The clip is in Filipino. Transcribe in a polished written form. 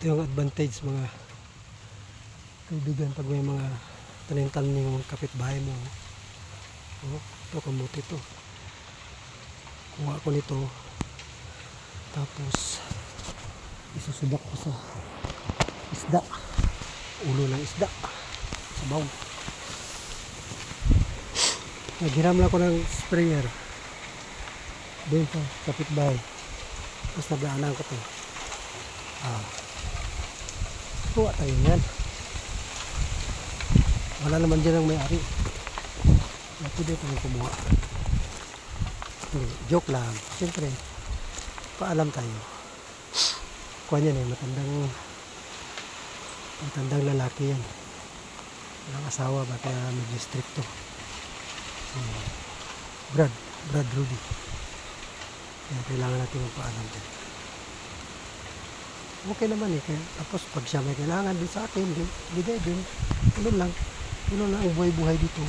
Ito yung advantage mga kaibigan pag may mga tanim-tanim yung kapitbahay mo. Oh, ito kamuti to. Kuha ko nito. Tapos isusubak ko sa isda. Ulo ng isda. Sabaw. Naghiram lang ko ng sprayer. Doon sa kapitbahay. Tapos nagaanan ko to. Kuha tayo yan. Wala naman dyan ang may-ari. Pwede tayong kumuha. Joke lang. Siyempre, paalam tayo. Kuha niyan matandang lalaki yan. Walang asawa ba kaya medyo stricto. Brad Rudy. Kaya kailangan natin magpaalam din. Okay naman kaya, tapos pag siya may kailangan din sa akin, bigay din. Ganun lang ang buhay-buhay dito.